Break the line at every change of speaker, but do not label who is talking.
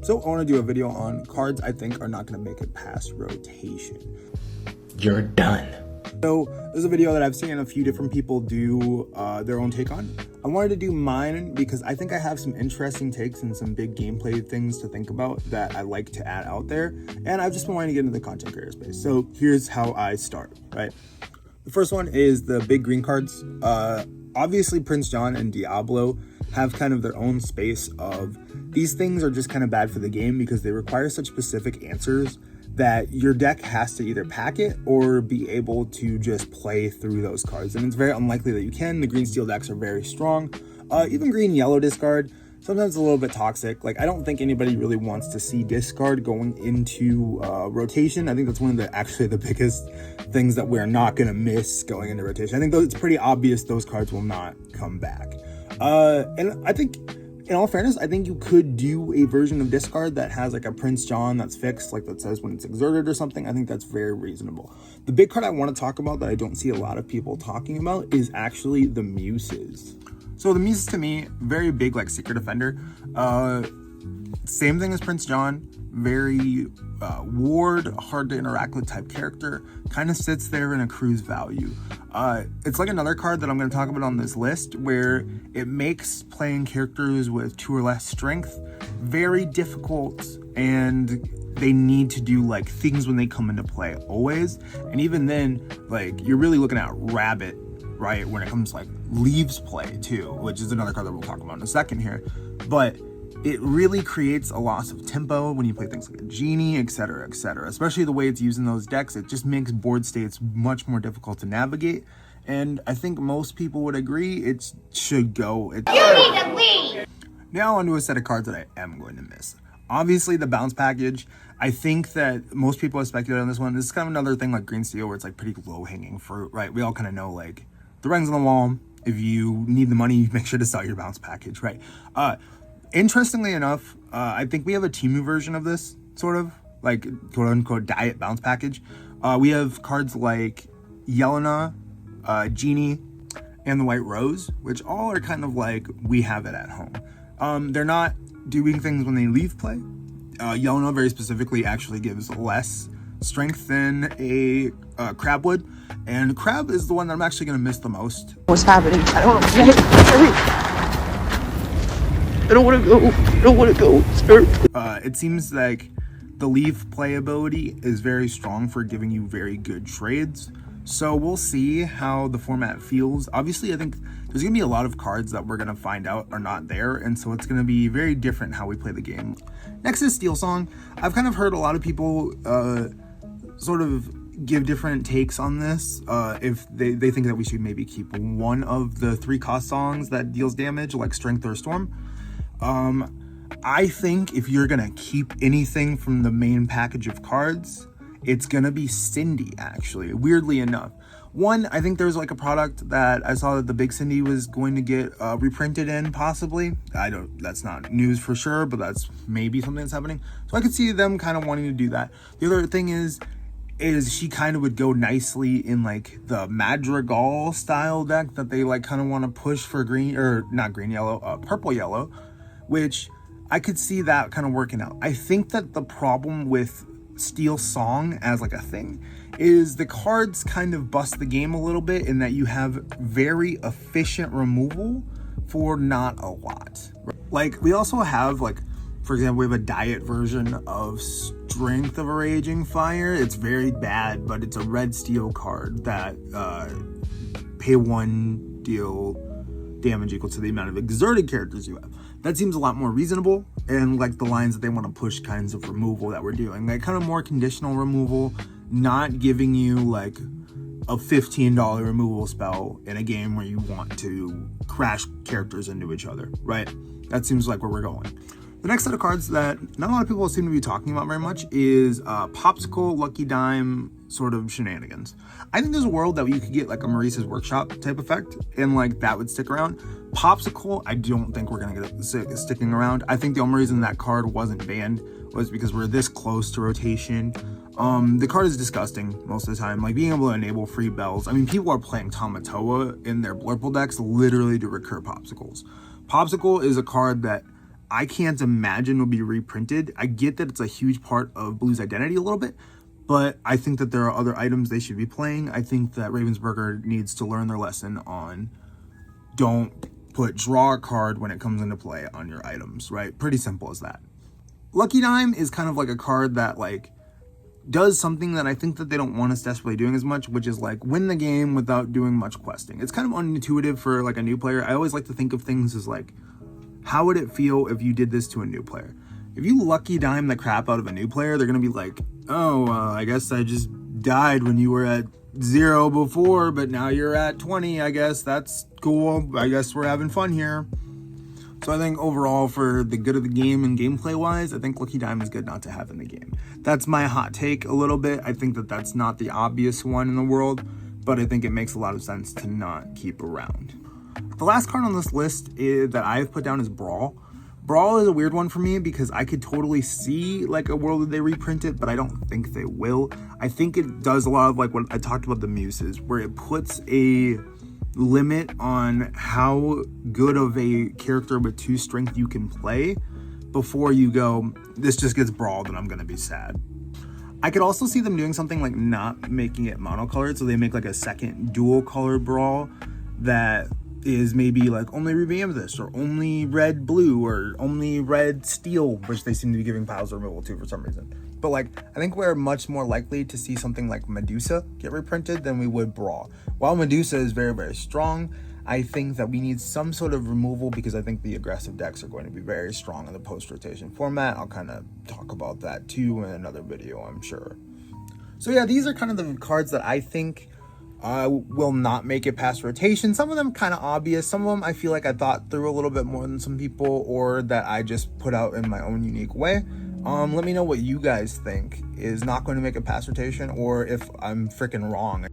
So I want to do a video on cards I think are not going to make it past rotation.
You're done.
So this is a video that I've seen a few different people do their own take on. I wanted to do mine because I think I have some interesting takes and some big gameplay things to think about that I like to add out there. And I've just been wanting to get into the content creator space. So here's how I start, right? The first one is the big green cards. Obviously Prince John and Diablo have kind of their own space of these things are just kind of bad for the game because they require such specific answers that your deck has to either pack it or be able to just play through those cards. And it's very unlikely that you can. The green steel decks are very strong. Even green yellow discard, sometimes a little bit toxic. Like, I don't think anybody really wants to see discard going into rotation. I think that's one of the biggest things that we're not going to miss going into rotation. I think it's pretty obvious those cards will not come back. And I think, in all fairness, I think you could do a version of discard that has like a Prince John that's fixed, like that says when it's exerted or something. I think that's very reasonable. The big card I want to talk about that I don't see a lot of people talking about is actually the Muses. So the Muses, to me, very big, like Secret Defender. Same thing as Prince John. Very ward, hard to interact with type character. Kind of sits there in accrues value. It's like another card that I'm going to talk about on this list where it makes playing characters with 2 or less strength very difficult, and they need to do like things when they come into play always. And even then, like, you're really looking at Rabbit, right, when it comes to like Leaves play too, which is another card that we'll talk about in a second here. But it really creates a loss of tempo when you play things like a Genie, etc., etc. Especially the way it's used in those decks, it just makes board states much more difficult to navigate. And I think most people would agree it should go. You need to leave! Now onto a set of cards that I am going to miss. Obviously, the bounce package. I think that most people have speculated on this one. This is kind of another thing like Green Steel where it's like pretty low-hanging fruit, right? We all kind of know like the writing's on the wall. If you need the money, you make sure to sell your bounce package, right? Interestingly enough, I think we have a Temu version of this, sort of, like, quote-unquote diet bounce package. We have cards like Yelena, Genie, and the White Rose, which all are kind of like, we have it at home. They're not doing things when they leave play. Yelena, very specifically, actually gives less strength than a Crab would, and Crab is the one that I'm actually going to miss the most.
What's happening? I don't know. I don't want to go. I don't want to go. Sir.
It seems like the leave playability is very strong for giving you very good trades. So we'll see how the format feels. Obviously, I think there's going to be a lot of cards that we're going to find out are not there. And so it's going to be very different how we play the game. Next is Steel Song. I've kind of heard a lot of people sort of give different takes on this. If they think that we should maybe keep one of the 3 cost songs that deals damage, like Strength or Storm. I think if you're gonna keep anything from the main package of cards, it's gonna be Cindy, actually, weirdly enough. One, I think there's like a product that I saw that the big Cindy was going to get reprinted in, possibly. That's not news for sure, but that's maybe something that's happening. So I could see them kind of wanting to do that. The other thing is she kind of would go nicely in like the Madrigal style deck that they like kind of want to push for green, or not green yellow, purple yellow, which I could see that kind of working out. I think that the problem with Steel Song as like a thing is the cards kind of bust the game a little bit in that you have very efficient removal for not a lot. Like, we also have, like, for example, we have a diet version of Strength of a Raging Fire. It's very bad, but it's a red steel card that pay 1, deal damage equal to the amount of exerted characters you have. That seems a lot more reasonable, and like the lines that they want to push kinds of removal that we're doing, like kind of more conditional removal, not giving you like a $15 removal spell in a game where you want to crash characters into each other, right? That seems like where we're going. The next set of cards that not a lot of people seem to be talking about very much is Popsicle, Lucky Dime sort of shenanigans. I think there's a world that you could get like a Maurice's Workshop type effect, and like that would stick around. Popsicle, I don't think we're gonna get it sticking around. I think the only reason that card wasn't banned was because we're this close to rotation. The card is disgusting most of the time. Like, being able to enable free bells. I mean, people are playing Tamatoa in their Blurple decks literally to recur Popsicles. Popsicle is a card that I can't imagine will be reprinted. I get that it's a huge part of Blue's identity a little bit, but I think that there are other items they should be playing. I think that Ravensburger needs to learn their lesson on don't put draw a card when it comes into play on your items, right? Pretty simple as that. Lucky Dime is kind of like a card that like does something that I think that they don't want us desperately doing as much, which is like win the game without doing much questing. It's kind of unintuitive for like a new player. I always like to think of things as like, how would it feel if you did this to a new player? If you Lucky Dime the crap out of a new player, they're gonna be like, oh, I guess I just died when you were at 0 before, but now you're at 20. I guess that's cool. I guess we're having fun here. So I think overall, for the good of the game and gameplay wise, I think Lucky Dime is good not to have in the game. That's my hot take a little bit. I think that that's not the obvious one in the world, but I think it makes a lot of sense to not keep around. The last card on this list that I've put down is Brawl. Brawl is a weird one for me because I could totally see like a world that they reprint it, but I don't think they will. I think it does a lot of like what I talked about the Muses, where it puts a limit on how good of a character with 2 strength you can play before you go, this just gets brawled and I'm gonna be sad. I could also see them doing something like not making it monocolored, so they make like a second dual colored Brawl that is maybe like only Ruby Amethyst or only red blue or only red steel, which they seem to be giving piles removal to for some reason. But like, I think we're much more likely to see something like Medusa get reprinted than we would Brawl. While Medusa is very, very strong, I think that we need some sort of removal because I think the aggressive decks are going to be very strong in the post-rotation format. I'll kind of talk about that too in another video, I'm sure. So yeah, these are kind of the cards that I think will not make it past rotation. Some of them kind of obvious. Some of them I feel like I thought through a little bit more than some people, or that I just put out in my own unique way. Let me know what you guys think is not going to make it past rotation, or if I'm freaking wrong.